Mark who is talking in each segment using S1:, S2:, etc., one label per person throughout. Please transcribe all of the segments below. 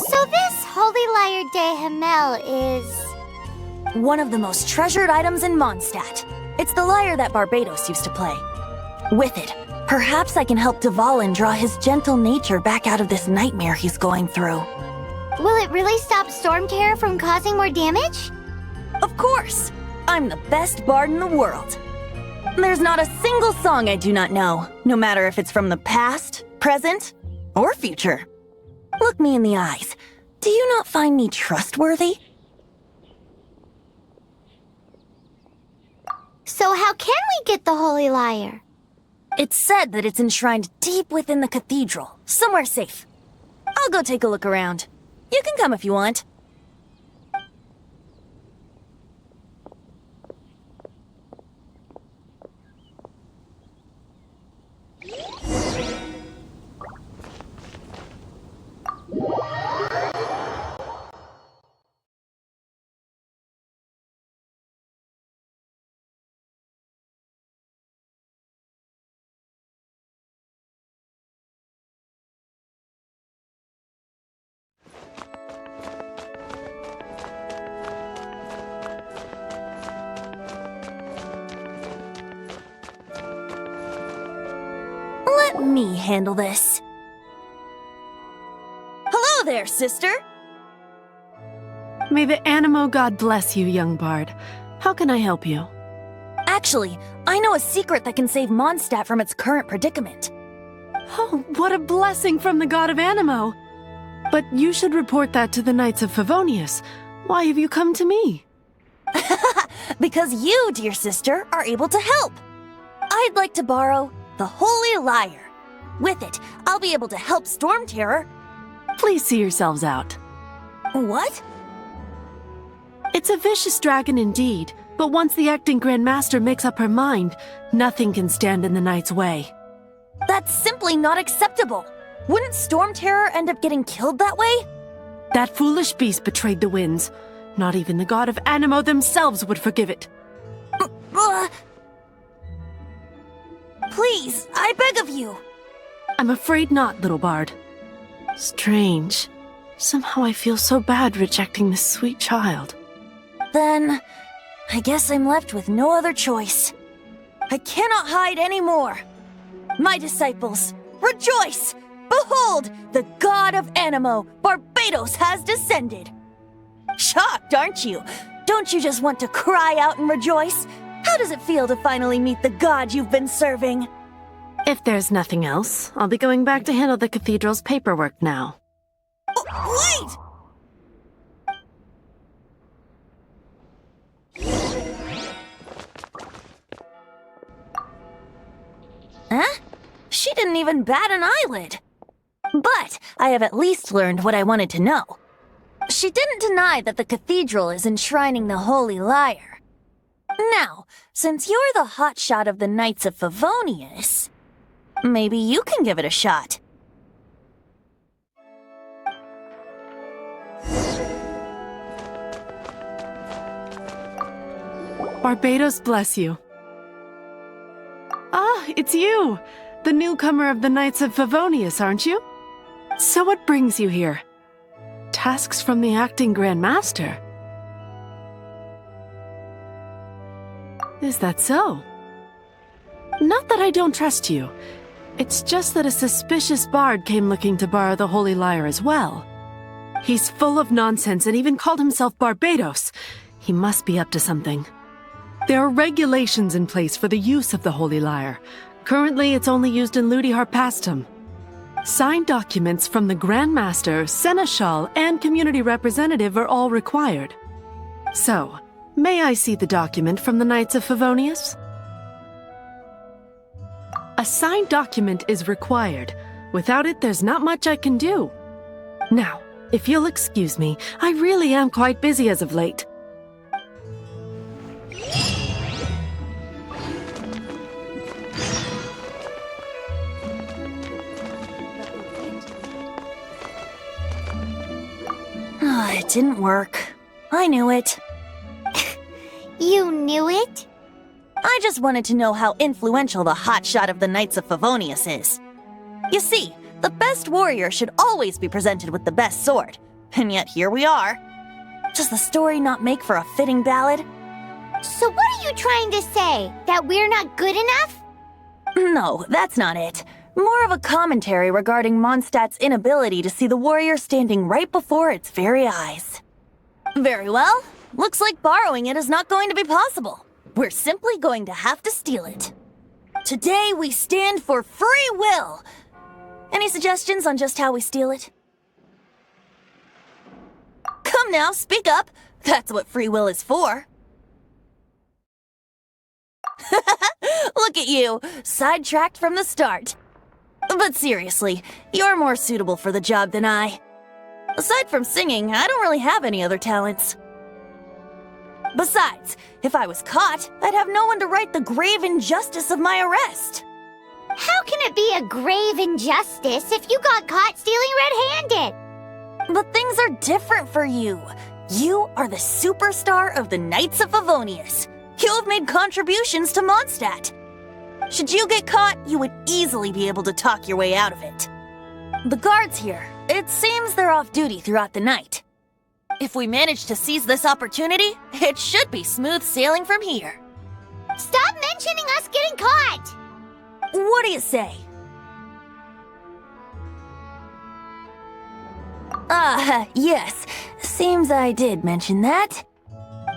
S1: So this Holy Lyre de Himmel is...
S2: one of the most treasured items in Mondstadt. It's the lyre that Barbados used to play. With it, perhaps I can help Dvalin draw his gentle nature back out of this nightmare he's going through.
S1: Will it really stop Storm Terror from causing more damage?
S2: Of course! I'm the best bard in the world. There's not a single song I do not know, no matter if it's from the past, present, or future. Look me in the eyes. Do you not find me trustworthy?
S1: So how can we get the Holy Lyre?
S2: It's said that it's enshrined deep within the cathedral, somewhere safe. I'll go take a look around. You can come if you want. Let me handle this. Hello there, sister!
S3: May the Animo God bless you, young bard. How can I help you?
S2: Actually, I know a secret that can save Mondstadt from its current predicament.
S3: Oh, what a blessing from the god of Animo! But you should report that to the Knights of Favonius. Why have you come to me?
S2: Because you, dear sister, are able to help. I'd like to borrow the Holy Lyre. With it, I'll be able to help Storm Terror.
S3: Please see yourselves out.
S2: What?
S3: It's a vicious dragon indeed, but once the acting Grand Master makes up her mind, nothing can stand in the Knight's way.
S2: That's simply not acceptable. Wouldn't Storm Terror end up getting killed that way?
S3: That foolish beast betrayed the winds. Not even the god of Animo themselves would forgive it.
S2: Please, I beg of you.
S3: I'm afraid not, little bard. Strange. Somehow I feel so bad rejecting this sweet child.
S2: Then, I guess I'm left with no other choice. I cannot hide anymore. My disciples, rejoice! Behold, the god of Animo, Barbados, has descended. Shocked, aren't you? Don't you just want to cry out and rejoice? How does it feel to finally meet the god you've been serving?
S3: If there's nothing else, I'll be going back to handle the cathedral's paperwork now.
S2: Wait! Huh? She didn't even bat an eyelid. But I have at least learned what I wanted to know. She didn't deny that the cathedral is enshrining the Holy Lyre. Now, since you're the hotshot of the Knights of Favonius, maybe you can give it a shot.
S3: Barbados bless you. Ah, it's you! The newcomer of the Knights of Favonius, aren't you? So what brings you here? Tasks from the acting Grand Master? Is that so? Not that I don't trust you. It's just that a suspicious bard came looking to borrow the Holy Lyre as well. He's full of nonsense and even called himself Barbados. He must be up to something. There are regulations in place for the use of the Holy Lyre. Currently, it's only used in Ludi Harpastum. Signed documents from the Grand Master, Seneschal, and Community Representative are all required. So, may I see the document from the Knights of Favonius? A signed document is required. Without it, there's not much I can do. Now, if you'll excuse me, I really am quite busy as of late.
S2: It didn't work. I knew it.
S1: You knew it?
S2: I just wanted to know how influential the hotshot of the Knights of Favonius is. You see, the best warrior should always be presented with the best sword. And yet here we are. Does the story not make for a fitting ballad?
S1: So what are you trying to say? That we're not good enough?
S2: No, that's not it. More of a commentary regarding Mondstadt's inability to see the warrior standing right before its very eyes. Very well. Looks like borrowing it is not going to be possible. We're simply going to have to steal it. Today we stand for free will. Any suggestions on just how we steal it? Come now, speak up. That's what free will is for. Look at you, sidetracked from the start. But seriously, you're more suitable for the job than I. Aside from singing, I don't really have any other talents. Besides, if I was caught, I'd have no one to right the grave injustice of my arrest.
S1: How can it be a grave injustice if you got caught stealing red-handed?
S2: But things are different for you. You are the superstar of the Knights of Favonius. You have made contributions to Mondstadt. Should you get caught, you would easily be able to talk your way out of it. The guards here, it seems they're off duty throughout the night. If we manage to seize this opportunity, it should be smooth sailing from here.
S1: Stop mentioning us getting caught!
S2: What do you say? Yes. Seems I did mention that.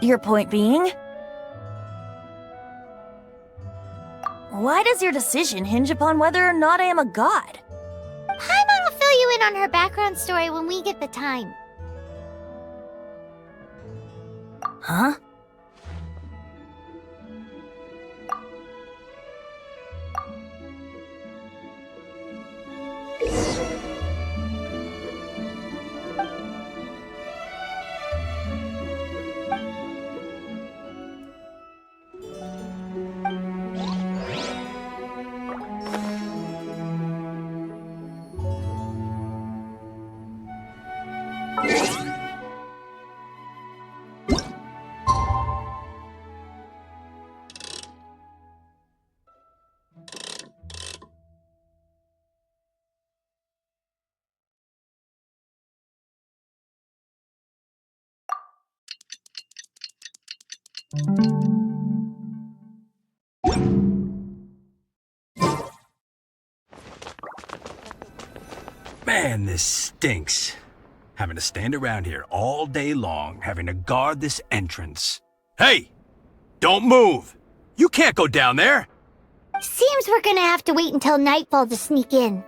S2: Your point being? Why does your decision hinge upon whether or not I am a god?
S1: Paimon will fill you in on her background story when we get the time.
S2: Huh?
S4: Man, this stinks. Having to stand around here all day long, having to guard this entrance. Hey! Don't move! You can't go down there!
S1: Seems we're gonna have to wait until nightfall to sneak in.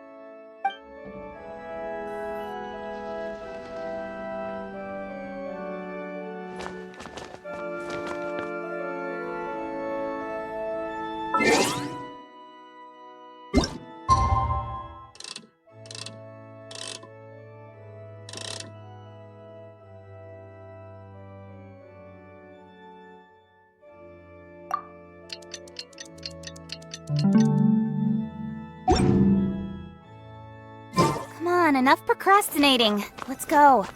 S5: Come on, enough procrastinating. Let's go.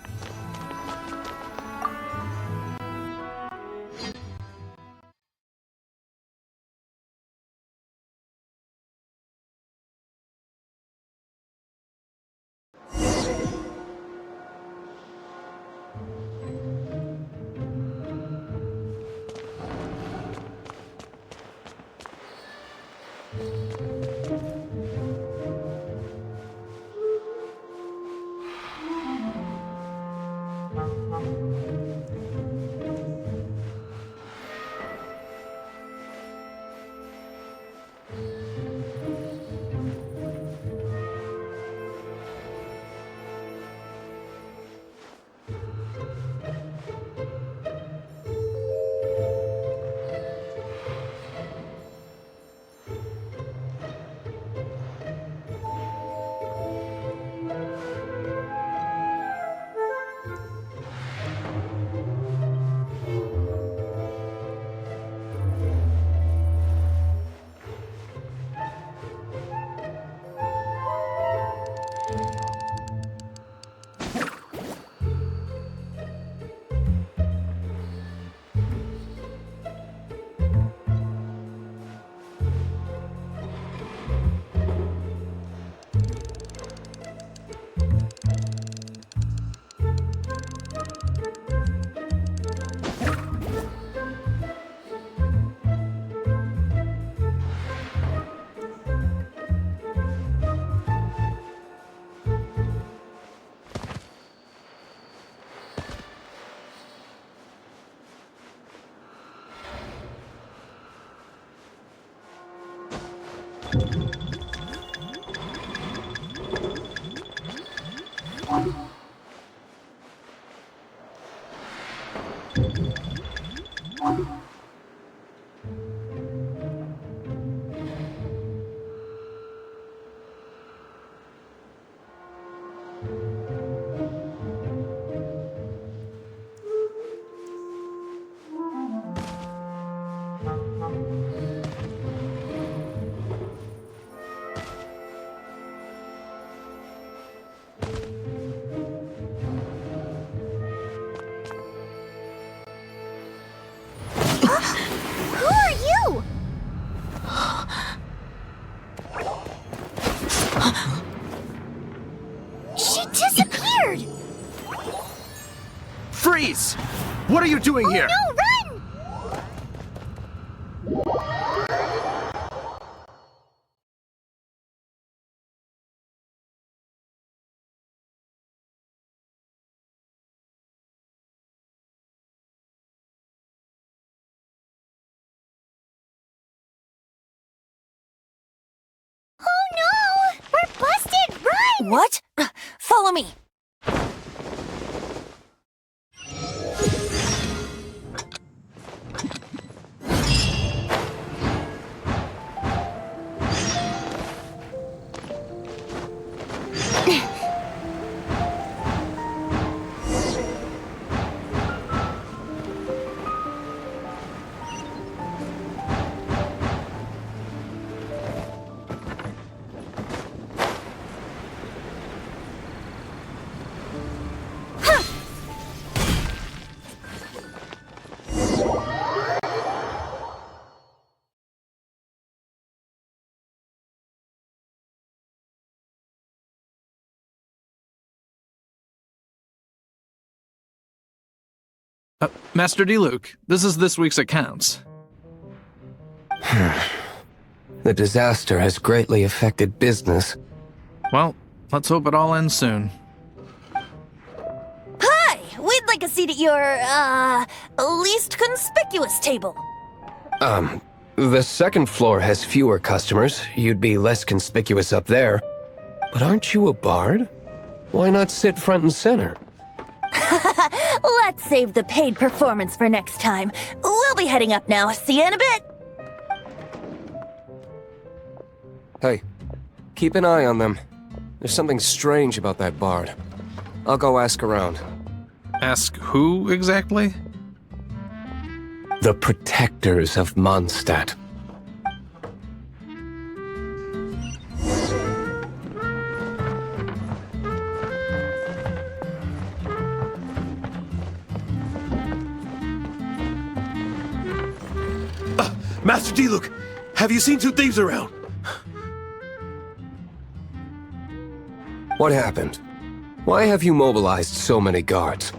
S1: Who are you? She disappeared!
S6: Freeze! What are you doing here?
S1: No, run! Oh no! We're busted! Run!
S2: What? Follow me.
S7: Master D-Luke, this is this week's accounts.
S8: The disaster has greatly affected business.
S7: Well, let's hope it all ends soon.
S2: Hi! We'd like a seat at your, least conspicuous table.
S8: The second floor has fewer customers. You'd be less conspicuous up there. But aren't you a bard? Why not sit front and center?
S2: Let's save the paid performance for next time. We'll be heading up now. See you in a bit.
S8: Hey, keep an eye on them. There's something strange about that bard. I'll go ask around.
S7: Ask who exactly?
S8: The protectors of Mondstadt.
S6: Master D-Luke, have you seen two thieves around?
S8: What happened? Why have you mobilized so many guards?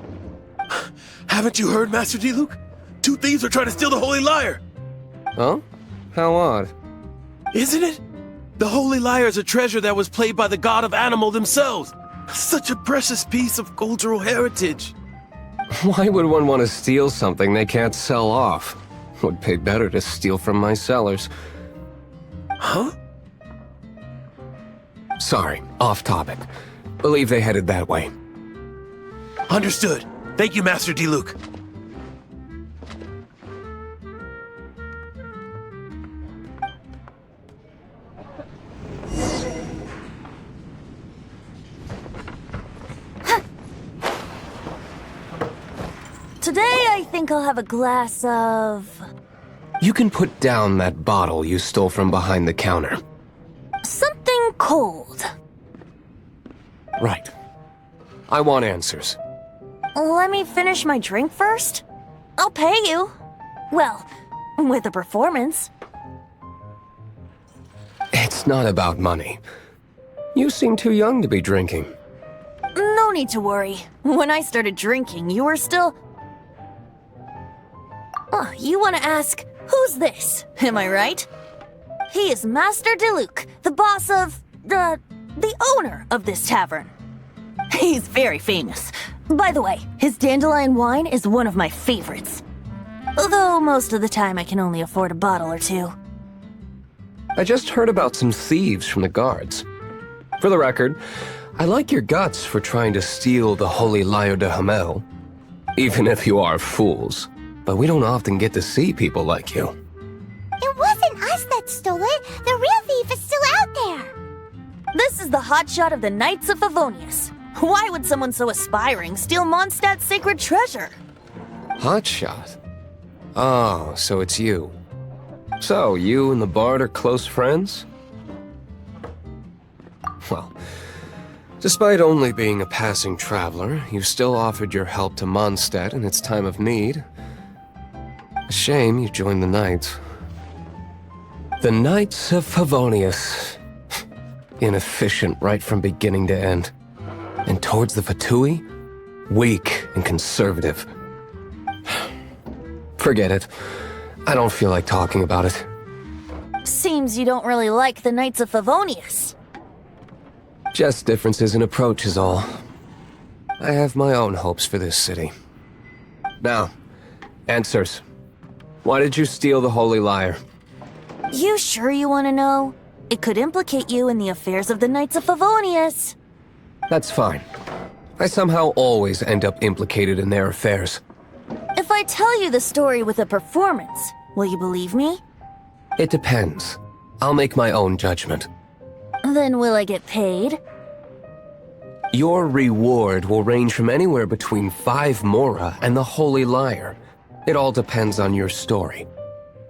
S6: Haven't you heard, Master D-Luke? Two thieves are trying to steal the Holy Lyre!
S8: Huh? How odd.
S6: Isn't it? The Holy Lyre is a treasure that was played by the god of animal themselves. Such a precious piece of cultural heritage.
S8: Why would one want to steal something they can't sell off? Would pay better to steal from my sellers.
S6: Huh?
S8: Sorry, off topic. Believe they headed that way.
S6: Understood. Thank you, Master D-Luke.
S2: Today, I think I'll have a glass of...
S8: You can put down that bottle you stole from behind the counter.
S2: something cold.
S8: Right. I want answers.
S2: Let me finish my drink first. I'll pay you. Well, with a performance.
S8: It's not about money. You seem too young to be drinking.
S2: No need to worry. When I started drinking, you were still... Oh, you want to ask, who's this? Am I right? He is Master D-Luke, the boss of... the owner of this tavern. He's very famous. By the way, his dandelion wine is one of my favorites. Although most of the time I can only afford a bottle or two.
S8: I just heard about some thieves from the guards. For the record, I like your guts for trying to steal the holy Lyre de Hamel. Even if you are fools. But we don't often get to see people like you.
S1: It wasn't us that stole it. The real thief is still out there.
S2: This is the hotshot of the Knights of Favonius. Why would someone so aspiring steal Mondstadt's sacred treasure?
S8: Hotshot? Oh, so it's you. So, you and the Bard are close friends? Well, despite only being a passing traveler, you still offered your help to Mondstadt in its time of need. A shame you joined the Knights. The Knights of Favonius. Inefficient right from beginning to end. And towards the Fatui, weak and conservative. Forget it. I don't feel like talking about it.
S2: Seems you don't really like the Knights of Favonius.
S8: Just differences in approach is all. I have my own hopes for this city. Now, answers. Why did you steal the Holy Lyre?
S2: You sure you want to know? It could implicate you in the affairs of the Knights of Favonius.
S8: That's fine. I somehow always end up implicated in their affairs.
S2: If I tell you the story with a performance, will you believe me?
S8: It depends. I'll make my own judgment.
S2: Then will I get paid?
S8: Your reward will range from anywhere between 5 Mora and the Holy Lyre. It all depends on your story.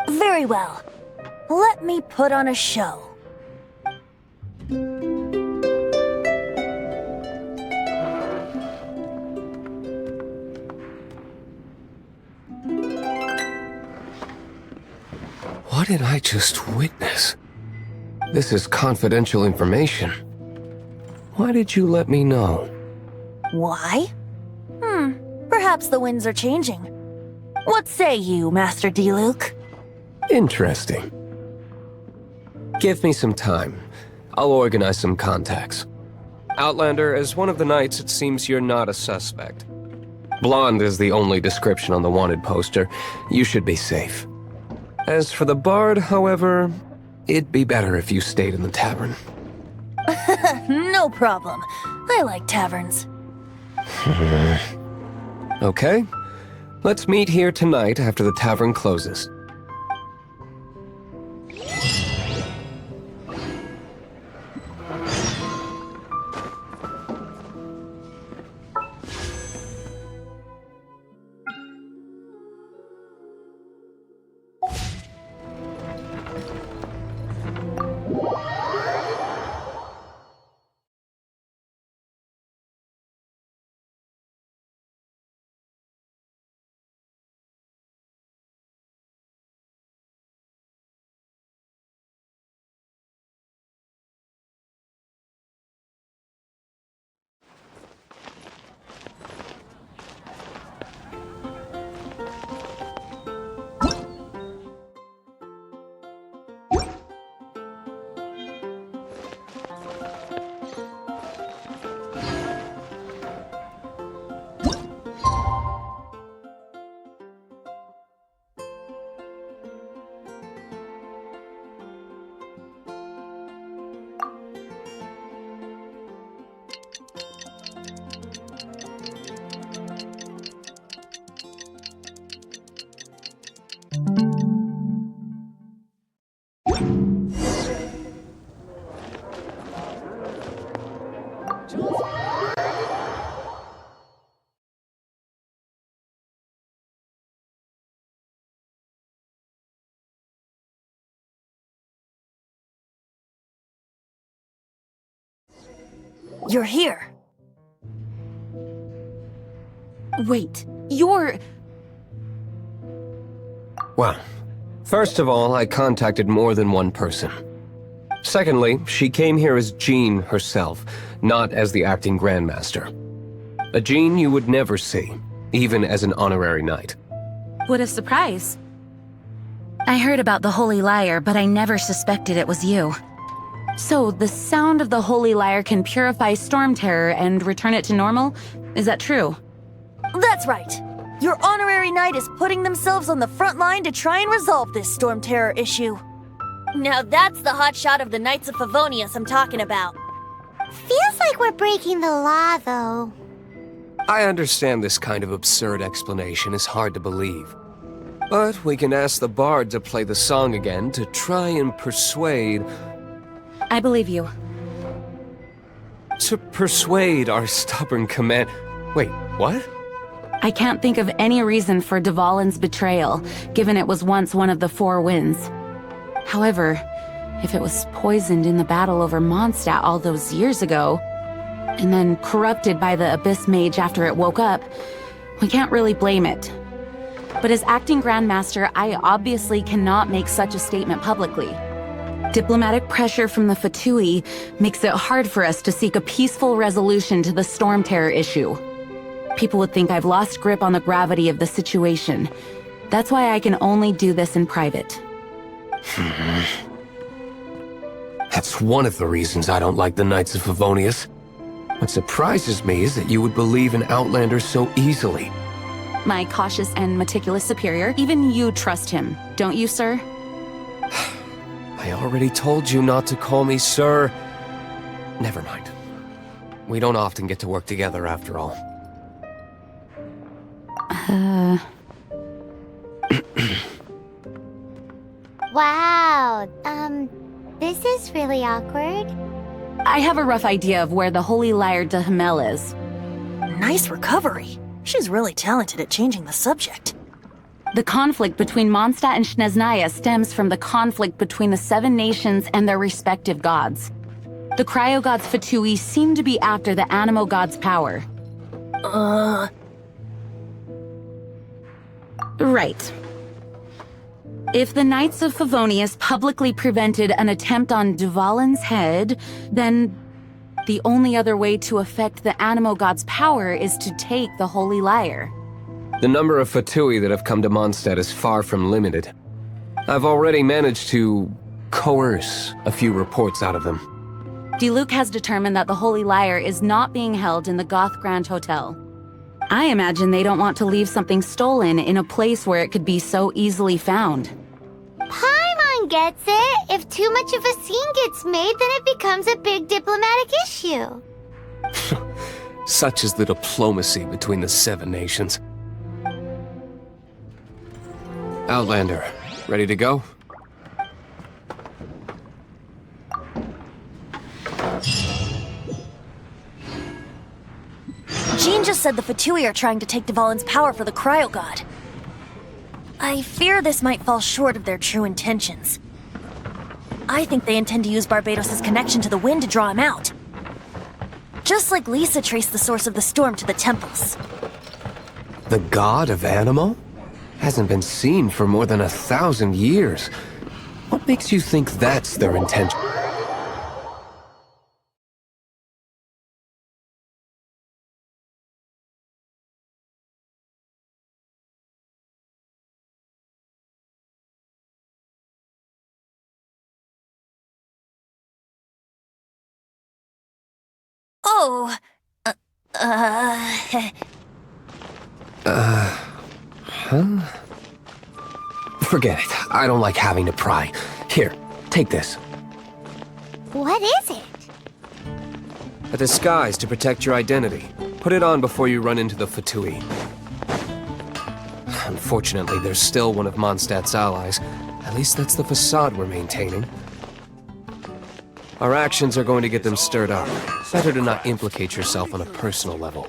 S2: Very well. Let me put on a show.
S8: What did I just witness? This is confidential information. Why did you let me know?
S2: Why? Perhaps the winds are changing. What say you, Master Diluc?
S8: Interesting. Give me some time. I'll organize some contacts. Outlander, as one of the knights, it seems you're not a suspect. Blonde is the only description on the wanted poster. You should be safe. As for the Bard, however, it'd be better if you stayed in the tavern.
S2: No problem. I like taverns.
S8: Okay. Let's meet here tonight after the tavern closes.
S2: You're here.
S3: Wait, you're...
S8: Well, first of all, I contacted more than one person. Secondly, she came here as Jean herself, not as the acting Grandmaster. A Jean you would never see, even as an honorary knight.
S5: What a surprise. I heard about the Holy Lyre, but I never suspected it was you. So, the sound of the Holy Lyre can purify Storm Terror and return it to normal? Is that true?
S2: That's right. Your honorary knight is putting themselves on the front line to try and resolve this Storm Terror issue. Now that's the hot shot of the Knights of Favonius I'm talking about.
S1: Feels like we're breaking the law, though.
S8: I understand this kind of absurd explanation is hard to believe. But we can ask the bard to play the song again to try and persuade...
S5: I believe you.
S8: To persuade our stubborn command... Wait, what?
S5: I can't think of any reason for Dvalin's betrayal, given it was once one of the Four Winds. However, if it was poisoned in the battle over Mondstadt all those years ago, and then corrupted by the Abyss Mage after it woke up, we can't really blame it. But as acting Grandmaster, I obviously cannot make such a statement publicly. Diplomatic pressure from the Fatui makes it hard for us to seek a peaceful resolution to the Storm Terror issue. People would think I've lost grip on the gravity of the situation. That's why I can only do this in private.
S8: That's one of the reasons I don't like the Knights of Favonius. What surprises me is that you would believe in Outlanders so easily.
S5: My cautious and meticulous superior, even you trust him, don't you, sir?
S8: I already told you not to call me sir. Never mind. We don't often get to work together after all.
S1: Wow, this is really awkward.
S5: I have a rough idea of where the Holy Lyre de Himmel is.
S2: Nice recovery. She's really talented at changing the subject.
S5: The conflict between Mondstadt and Snezhnaya stems from the conflict between the Seven Nations and their respective gods. The cryo-gods Fatui seem to be after the Animo god's power. Right. If the Knights of Favonius publicly prevented an attempt on Dvalin's head, then the only other way to affect the Animo god's power is to take the Holy Lyre.
S8: The number of Fatui that have come to Mondstadt is far from limited. I've already managed to coerce a few reports out of them.
S5: Diluc has determined that the Holy Lyre is not being held in the Goth Grand Hotel. I imagine they don't want to leave something stolen in a place where it could be so easily found.
S1: Paimon gets it. If too much of a scene gets made, then it becomes a big diplomatic issue.
S8: Such is the diplomacy between the Seven Nations. Outlander, ready to go?
S2: Jean just said the Fatui are trying to take Dvalin's power for the Cryo God. I fear this might fall short of their true intentions. I think they intend to use Barbados' connection to the wind to draw him out. Just like Lisa traced the source of the storm to the temples.
S8: The god of Animo? Hasn't been seen for more than 1,000 years. What makes you think that's their intention?
S2: Oh,
S8: Forget it. I don't like having to pry. Here, take this.
S1: What is it?
S8: A disguise to protect your identity. Put it on before you run into the Fatui. Unfortunately, there's still one of Mondstadt's allies. At least that's the facade we're maintaining. Our actions are going to get them stirred up. Better to not implicate yourself on a personal level.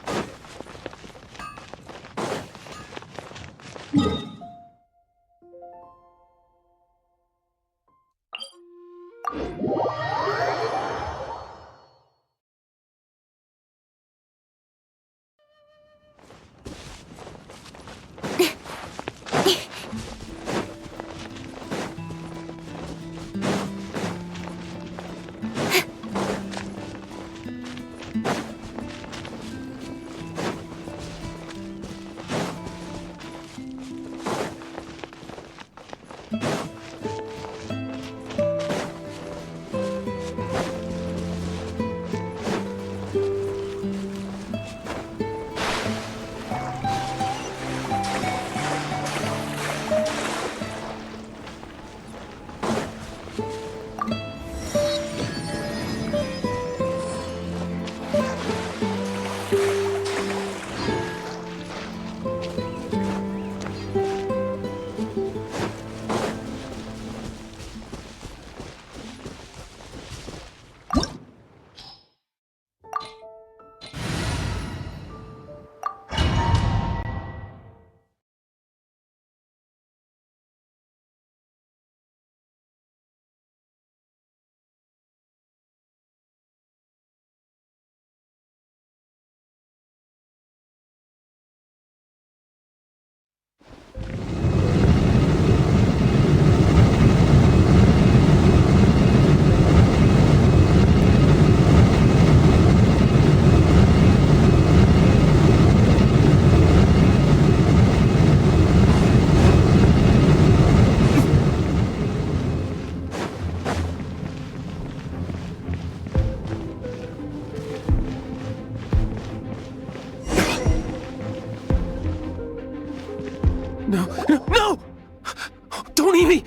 S6: No, no, no! Don't eat me!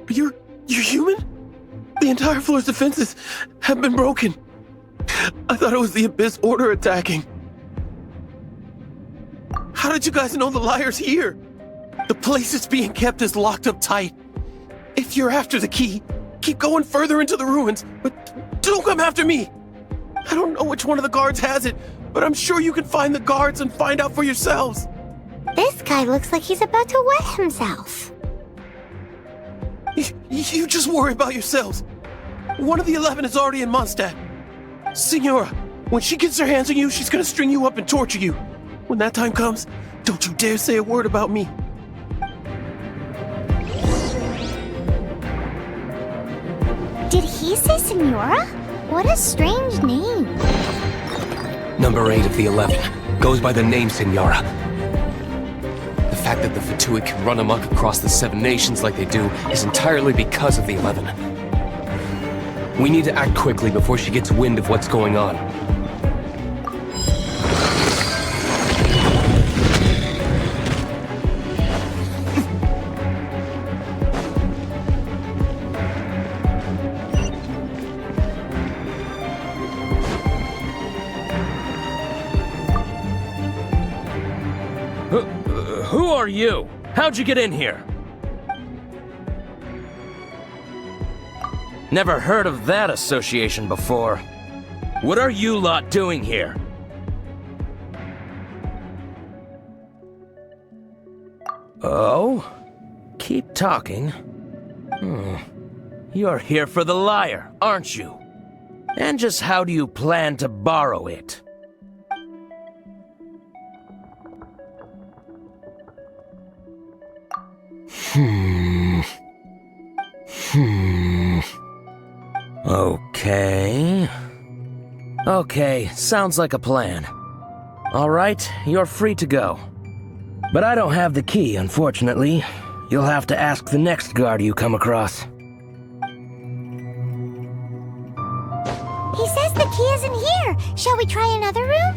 S6: You're human? The entire floor's defenses have been broken. I thought it was the Abyss Order attacking. How did you guys know the Lyre's here? The place it's being kept is locked up tight. If you're after the key, keep going further into the ruins, but don't come after me. I don't know which one of the guards has it, but I'm sure you can find the guards and find out for yourselves.
S1: This guy looks like he's about to wet himself.
S6: You just worry about yourselves. One of the 11 is already in Mondstadt. Signora, when she gets her hands on you, she's gonna string you up and torture you. When that time comes, don't you dare say a word about me.
S1: Did he say Senora? What a strange name.
S8: Number 8 of the 11 goes by the name Senora. The fact that the Fatui can run amok across the 7 nations like they do is entirely because of the 11. We need to act quickly before she gets wind of what's going on.
S9: Who are you? How'd you get in here? Never heard of that association before. What are you lot doing here? Oh? Keep talking. You're here for the Lyre, aren't you? And just how do you plan to borrow it? Okay, sounds like a plan. All right, you're free to go. But I don't have the key, unfortunately. You'll have to ask the next guard you come across.
S1: He says the key isn't here. Shall we try another room?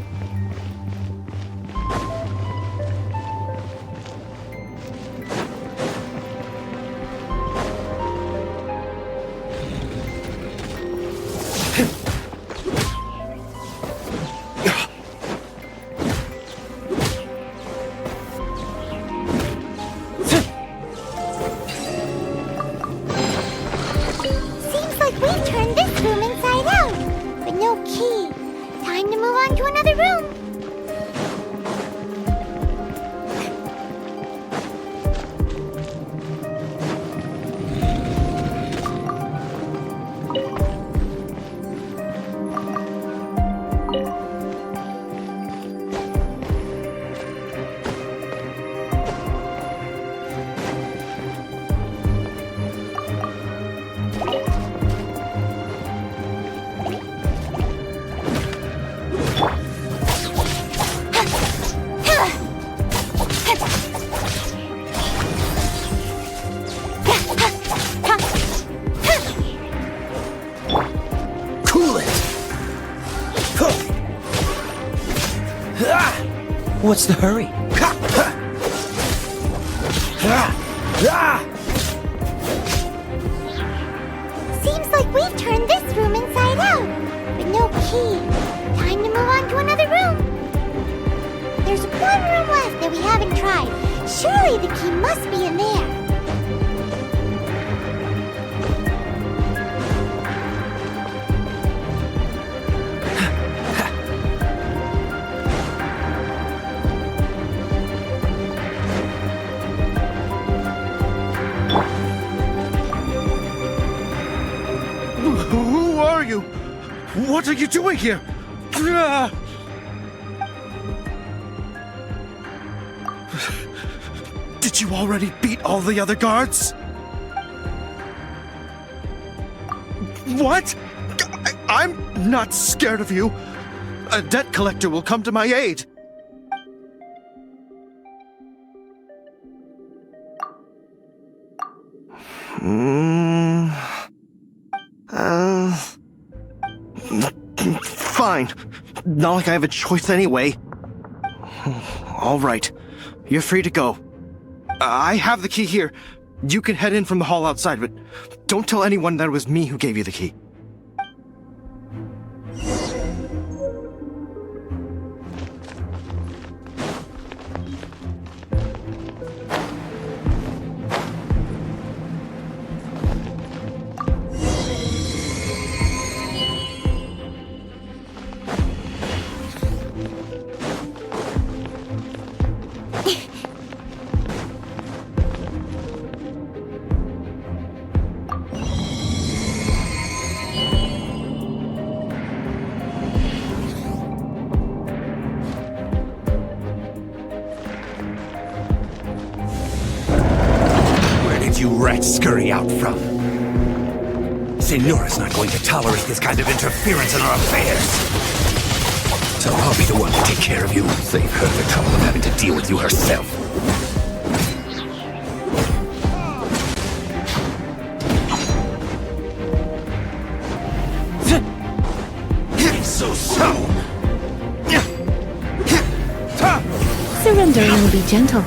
S9: What's the hurry?
S1: Seems like we've turned this room inside out, but no key. Time to move on to another room. There's one room left that we haven't tried. Surely the key must be in there.
S10: Who are you? What are you doing here? Did you already beat all the other guards? What? I'm not scared of you. A debt collector will come to my aid. Fine. Not like I have a choice anyway. All right. You're free to go. I have the key here. You can head in from the hall outside, but don't tell anyone that it was me who gave you the key.
S4: You rats scurry out from? Senora's not going to tolerate this kind of interference in our affairs. So I'll be the one to take care of you. Save her the trouble of having to deal with you herself. So soon!
S3: Surrendering will be gentle.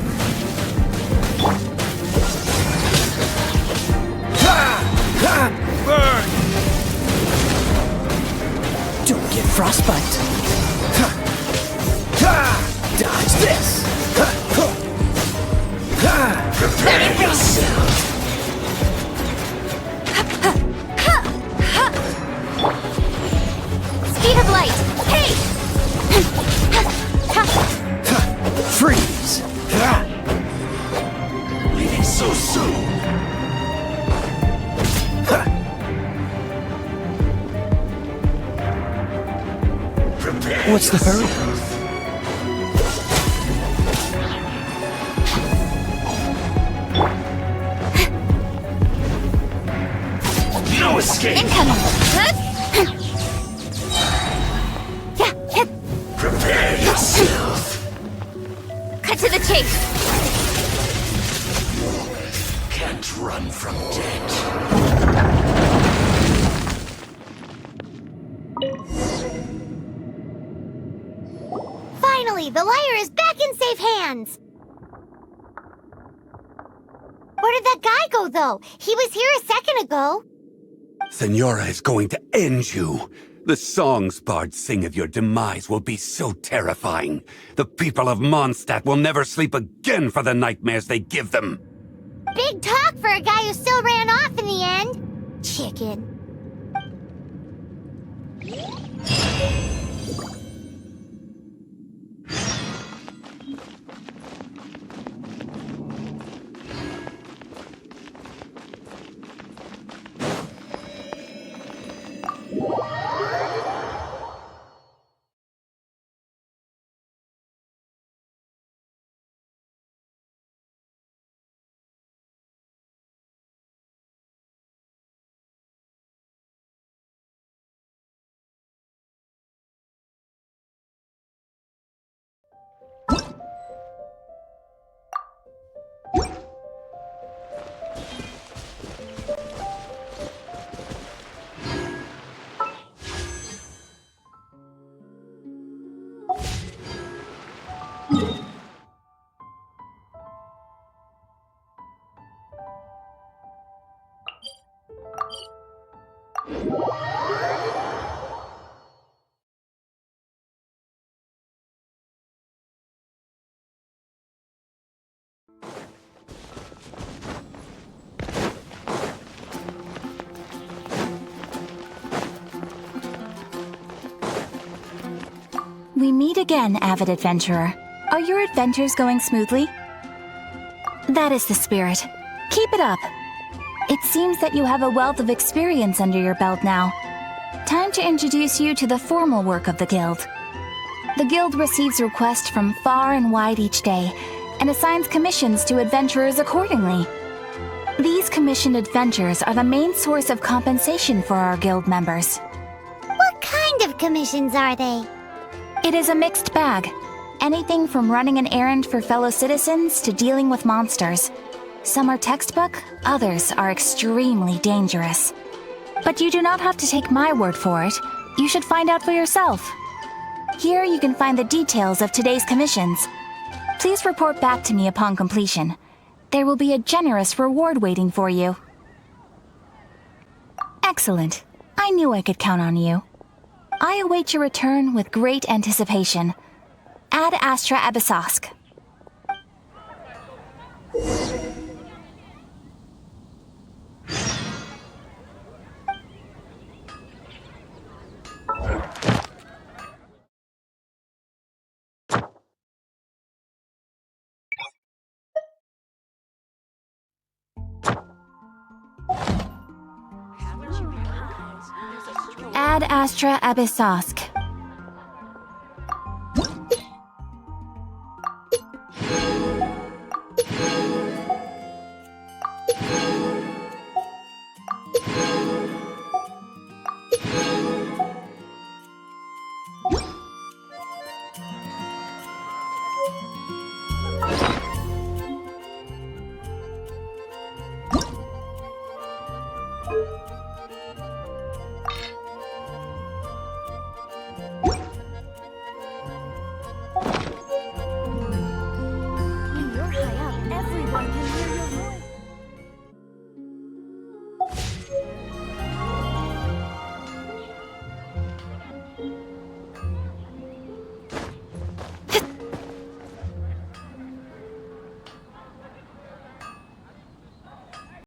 S4: Burn!
S2: Don't get frostbite.
S4: Dodge this! Prepare yourself!
S1: Speed of light! Hey!
S4: Freeze! Leaving so soon!
S9: What's the hurry?
S4: No escape!
S1: Incoming!
S4: Prepare yourself!
S1: Cut to the chase!
S4: Can't run from death.
S1: Finally, the Lyre is back in safe hands! Where did that guy go, though? He was here a second ago.
S4: Senora is going to end you. The songs bards sing of your demise will be so terrifying. The people of Mondstadt will never sleep again for the nightmares they give them.
S1: Big talk for a guy who still ran off in the end. Chicken.
S5: We meet again, avid adventurer. Are your adventures going smoothly? That is the spirit. Keep it up. It seems that you have a wealth of experience under your belt now. Time to introduce you to the formal work of the Guild. The Guild receives requests from far and wide each day, and assigns commissions to adventurers accordingly. These commissioned adventures are the main source of compensation for our Guild members.
S1: What kind of commissions are they?
S5: It is a mixed bag. Anything from running an errand for fellow citizens to dealing with monsters. Some are textbook, others are extremely dangerous. But you do not have to take my word for it. You should find out for yourself. Here you can find the details of today's commissions.
S11: Please report back to me upon completion. There will be a generous reward waiting for you. Excellent. I knew I could count on you. I await your return with great anticipation. Ad Astra Abyssosque. Ad Astra Abyssosque.